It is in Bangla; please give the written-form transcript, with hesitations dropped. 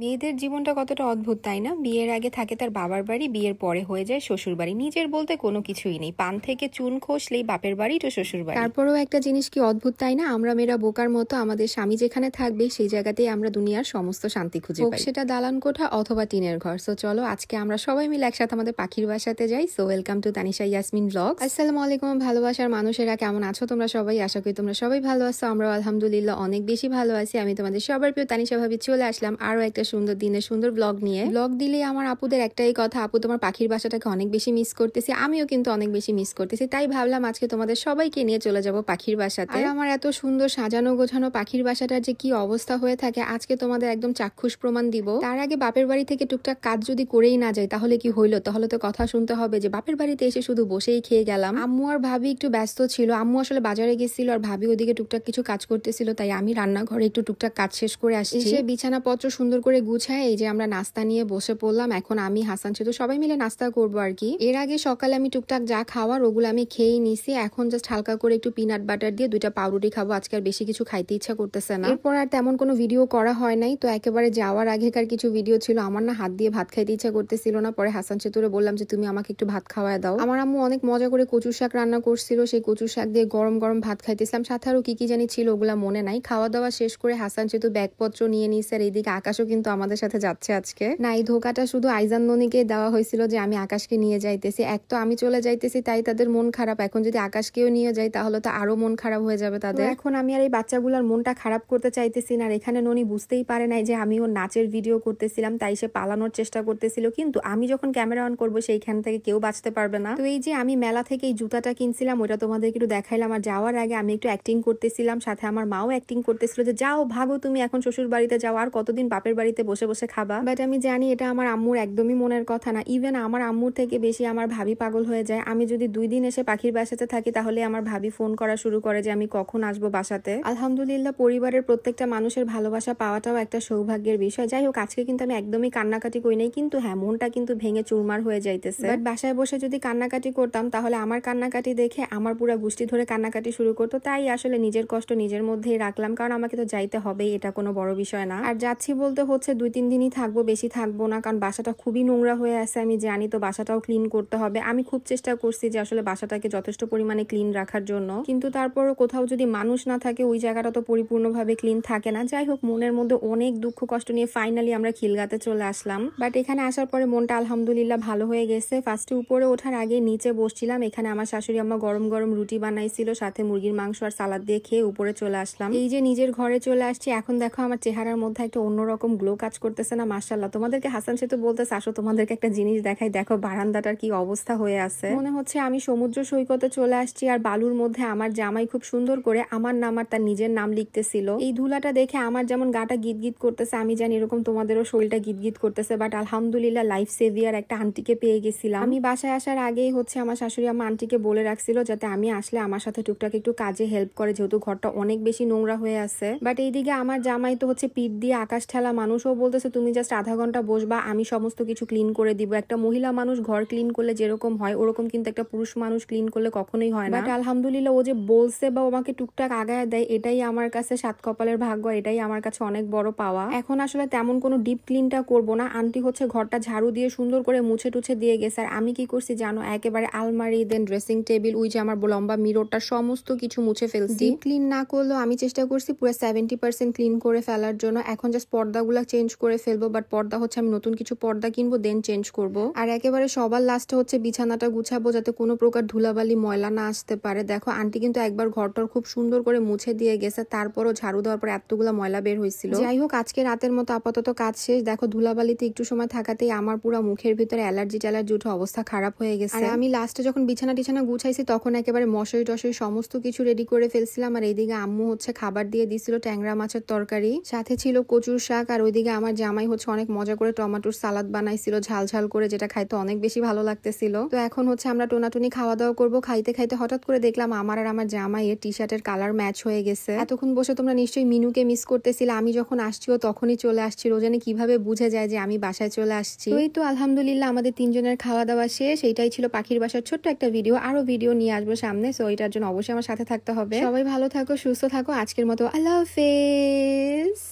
মেয়েদের জীবনটা কতটা অদ্ভুত তাই না? বিয়ের আগে থাকে তার বাবার বাড়ি, বিয়ের পরে হয়ে যায় শ্বশুর বাড়ি। নিজের বলতে কোনো কিছুই নেই, পান থেকে চুন খসলেই বাপের বাড়ি তো শ্বশুর বাড়ি। তারপরেও একটা জিনিস কি অদ্ভুত তাই না, আমরা মেয়েরা বোকার মতো আমাদের স্বামী যেখানে থাকবে সেই জায়গাতেই আমরা দুনিয়ার সমস্ত শান্তি খুঁজে পাই, সেটা দালান কোঠা অথবা টিনের ঘর। সো চলো আজকে আমরা সবাই মিলে একসাথে আমাদের পাখির বাসাতে যাই। So welcome to Tanisha Yasmin blog. আসসালামু আলাইকুম ভালোবাসার মানুষেরা, কেমন আছো তোমরা সবাই? আশা করি তোমরা সবাই ভালো আছো। আমরা আলহামদুলিল্লাহ অনেক বেশি ভালো আছি। আমি তোমাদের সবার প্রিয় তানিশা ভাবি চলে আসলাম আরো একটা সুন্দর দিনের সুন্দর ব্লগ নিয়ে। ব্লগ দিলে আমার আপুদের একটাই কথা, আপু তোমার পাখির বাসাটাকে অনেক বেশি মিস করতেছি। আমিও কিন্তু অনেক বেশি মিস করতেছি, তাই ভাবলাম আজকে তোমাদের সবাইকে নিয়ে চলে যাব পাখির বাসাতে। আর আমার এত সুন্দর সাজানো গোছানো পাখির বাসাটার যে কি অবস্থা হয়ে থাকে আজকে তোমাদের একদম চাক্ষুষ প্রমাণ দিব। তার আগে বাপের বাড়ি থেকে টুকটাক কাজ যদি করেই না যায় তাহলে কি হইলো? তাহলে তো কথা শুনতে হবে যে বাপের বাড়িতে এসে শুধু বসেই খেয়ে গেলাম। আম্মু আর ভাবি একটু ব্যস্ত ছিল, আম্মু আসলে বাজারে গেছিল আর ভাবি ওদিকে টুকটাক কিছু কাজ করতেছিল, তাই আমি রান্নাঘরে একটু টুকটাক কাজ শেষ করে আসছি। এসে বিছানাপত্র সুন্দর করে গুছায় এই যে আমরা নাস্তা নিয়ে বসে পড়লাম। এখন আমি হাসান সেতু সবাই মিলে নাস্তা করবো আর কি। এর আগে সকালে আমি টুকটাক যা খাওয়ার ওগুলো আমি খেয়ে নিছি। এখন জাস্ট হালকা করে একটু পিনাট বাটার দিয়ে 2টা পাউরুটি খাবো, আজকে আর বেশি কিছু খাইতে ইচ্ছা করতেছে না। এরপর আর তেমন কোনো ভিডিও করা হয় নাই, তো একেবারে যাওয়ার আগেকার কিছু ভিডিও ছিল। আমার না হাত দিয়ে ভাত খাইতে ইচ্ছা করতেছিল না, পরে হাসান সেতুরে বললাম যে তুমি আমাকে একটু ভাত খাওয়ায় দাও। আমার আম্মু অনেক মজা করে কচুর শাক রান্না করছিল, সেই কচুর শাক দিয়ে গরম গরম ভাত খাইতেছিলাম। সাথে আরো কি কি জানি ছিল, ওগুলা মনে নাই। খাওয়া দাওয়া শেষ করে হাসান সেতু ব্যাগপত্র নিয়ে নিছে, আর এইদিকে আকাশও কিন্তু আমাদের সাথে যাচ্ছে আজকে। না, এই ধোকাটা শুধু আইজান ননিকে দেওয়া হয়েছিল যে আমি আকাশকে নিয়ে যাইতেছি। এক তো আমি চলে যাইতেছি তাই তাদের মন খারাপ, এখন যদি আকাশকেও নিয়ে যাই তাহলে তো আরো মন খারাপ হয়ে যাবে তাদের। এখন আমি আর এই বাচ্চাগুলার মনটা খারাপ করতে চাইতেছি না। আর এখানে ননি বুঝতেই পারে নাই যে আমি ওর নাচের ভিডিও করতেছিলাম, তাই সে পালানোর চেষ্টা করতেছিল, কিন্তু আমি যখন ক্যামেরা অন করবো সেইখান থেকে কেউ বাঁচতে পারবে না। তো এই যে আমি মেলা থেকে এই জুতাটা কিনছিলাম, ওটা তোমাদেরকে একটু দেখাইলাম। আর যাওয়ার আগে আমি একটু অ্যাক্টিং করতেছিলাম, সাথে আমার মাও অ্যাক্টিং করতেছিল যে যাও ভাগো তুমি এখন শ্বশুর বাড়িতে যাও, আর কতদিন বাপের বাড়িতে বসে বসে খাবা। বাট আমি জানি এটা আমার আম্মুর একদমই মনের কথা না। ইভেন আমার আম্মুর থেকে বেশি আমার ভাবি পাগল হয়ে যায়। আমি যদি 2 দিন এসে পাখির বাসাতে থাকি তাহলে আমার ভাবি ফোন করা শুরু করে যে আমি কখন আসবো বাসাতে। আলহামদুলিল্লাহ পরিবারের প্রত্যেকটা মানুষের ভালোবাসা পাওয়াটাও একটা সৌভাগ্যের বিষয়। যাই হোক আজকে কিন্তু আমি একদমই কান্নাকাটি করি নাই, কিন্তু হ্যাঁ মনটা কিন্তু ভেঙে চুরমার হয়ে যাইতেছে। বাট বাসায় বসে যদি কান্নাকাটি করতাম তাহলে আমার কান্নাকাটি দেখে আমার পুরো গোষ্ঠী ধরে কান্নাকাটি শুরু করতো। তাই আসলে নিজের কষ্ট নিজের মধ্যেই রাখলাম, কারণ আমাকে তো যাইতে হবেই, এটা কোনো বড় বিষয় না। আর যাচ্ছি বলতে হচ্ছে 2-3 দিনই থাকবো, বেশি থাকবো না, কারণ বাসাটা খুবই নোংরা হয়ে আছে। আমি জানি, তো বাসাটাও ক্লিন করতে হবে। আমি খুব চেষ্টা করছি যে আসলে বাসাটাকে যথেষ্ট পরিমাণে ক্লিন রাখার জন্য, কিন্তু তারপরও কোথাও যদি মানুষ না থাকে ওই জায়গাটা তো পরিপূর্ণভাবে ক্লিন থাকে না। যাই হোক মনের মধ্যে অনেক দুঃখ কষ্ট নিয়ে ফাইনালি আমরা খিলগাতে চলে আসলাম। বাট এখানে আসার পরে মনটা আলহামদুলিল্লাহ ভালো হয়ে গেছে। ফার্স্টে উপরে ওঠার আগে নিচে বসছিলাম, এখানে আমার শাশুড়ি আম্মা গরম গরম রুটি বানাইছিল, সাথে মুরগির মাংস আর সালাদ দিয়ে খেয়ে উপরে চলে আসলাম। এই যে নিজের ঘরে চলে আসছি, এখন দেখো আমার চেহারার মধ্যে একটা অন্যরকম গ্লো কাজ করতেছে না? মাশাআল্লাহ। তোমাদেরকে হাসান সেতু বলতেছে আসো তোমাদেরকে একটা জিনিস দেখাই, দেখো বারান্দাটার কি অবস্থা হয়ে আছে। মনে হচ্ছে আমি সমুদ্র সৈকতে চলে আসছি। আর বালুর মধ্যে আমার জামাই খুব সুন্দর করে আমার নাম আর তার নিজের নাম লিখতেছিল। এই ধুলাটা দেখে আমার যেমন গাটা গিট গিট করতেছে, আমি জানি এরকম তোমাদেরও শরীরটা গিট গিট করতেছে। বাট আলহামদুলিল্লাহ লাইফ সেভিয়ার একটা আন্টিকে পেয়ে গেছিলাম। আমি বাসায় আসার আগেই হচ্ছে আমার শাশুড়ি আমার আন্টিকে বলে রাখছিল যাতে আমি আসলে আমার সাথে টুকটাক একটু কাজে হেল্প করে, যেহেতু ঘরটা অনেক বেশি নোংরা হয়ে আছে। বাট এইদিকে আমার জামাই তো হচ্ছে পিঠ দিয়ে আকাশ ঠেলা মানুষ, ও বলতেছে তুমি জাস্ট আধা ঘন্টা বসবা, আমি সমস্ত কিছু ক্লিন করে দিব। একটা মহিলা মানুষ ঘর ক্লিন করলে যেরকম হয় ওরকম কিন্তু একটা পুরুষ মানুষ ক্লিন করলে কখনোই হয় না। বাট আলহামদুলিল্লাহ ও যে বলছে বা আমাকে টুকটাক আগায় দেয়, এটাই আমার কাছে 7 কপালের ভাগ্য, এটাই আমার কাছে অনেক বড় পাওয়া। এখন আসলে তেমন কোনো ডিপ ক্লিনটা করবো না। আন্টি হচ্ছে ঘরটা ঝাড়ু দিয়ে সুন্দর করে মুছে টুছে দিয়ে গেছে। আর আমি কি করছি জানো, একেবারে আলমারি দেন ড্রেসিং টেবিল, ওই যে আমার লম্বা মিররটা সমস্ত কিছু মুছে ফেলছি। ডিপ ক্লিন না করলেও আমি চেষ্টা করছি পুরো 70% ক্লিন করে ফেলার জন্য। এখন জাস্ট পর্দাগুলা চেঞ্জ করে ফেলবো। বাট পর্দা হচ্ছে আমি নতুন কিছু পর্দা কিনবো, দেন চেঞ্জ করব। আর একেবারে সবার লাস্টে হচ্ছে বিছানাটা গুছাবো যাতে কোনো প্রকার ধুলাবালি ময়লা না আসতে পারে। দেখো আন্টি কিন্তু একবার ঘরটার খুব সুন্দর করে মুছে দিয়ে গেছে, তারপরও ঝাড়ু দেওয়ার পর এতগুলা ময়লা বের হয়েছিল। যাই হোক আজকে রাতের মতো আপাতত কাজ শেষ। দেখো ধুলাবালিতে একটু সময় থাকাতেই আমার পুরো মুখের ভিতরে অ্যালার্জি উঠে অবস্থা খারাপ হয়ে গেছে। আর আমি লাস্টে যখন বিছানা টিছানা গুছাইছি তখন একেবারে মশারি টশারি সমস্ত কিছু রেডি করে ফেলছিলাম। আর এইদিকে আম্মু হচ্ছে খাবার দিয়ে দিছিল ট্যাংরা মাছের তরকারি, সাথে ছিল কচুর শাক। আর ওইদিকে আমার জামাই হচ্ছে অনেক মজা করে টমেটোর সালাদ বানাইছিল ঝাল ঝাল করে, যেটা খাইতে অনেক বেশি ভালো লাগতেছিল। তো এখন হচ্ছে আমরা টোনাটুনি খাওয়া দাওয়া করবো। খাইতে খাইতে হঠাৎ করে দেখলাম আমার আর আমার জামাইয়ের টি শার্টের কালার ম্যাচ হয়ে গেছে। এতক্ষণ বসে তোমরা নিশ্চয়ই মিনুকে মিস করতেছিলে, আমি যখন আসছিও তখনই চলে আসছিল। ও জানি কিভাবে বুঝে যায় যে আমি বাসায় চলে আসছি। তো এই তো আলহামদুলিল্লাহ আমাদের 3 জনের খাওয়া দাওয়া শেষ। এইটাই ছিল পাখির বাসার ছোট্ট একটা ভিডিও। আরো ভিডিও নিয়ে আসবো সামনে, সো এটার জন্য অবশ্যই আমার সাথে থাকতে হবে। সবাই ভালো থাকো, সুস্থ থাকো। আজকের মতো আল্লাহ হাফেজ।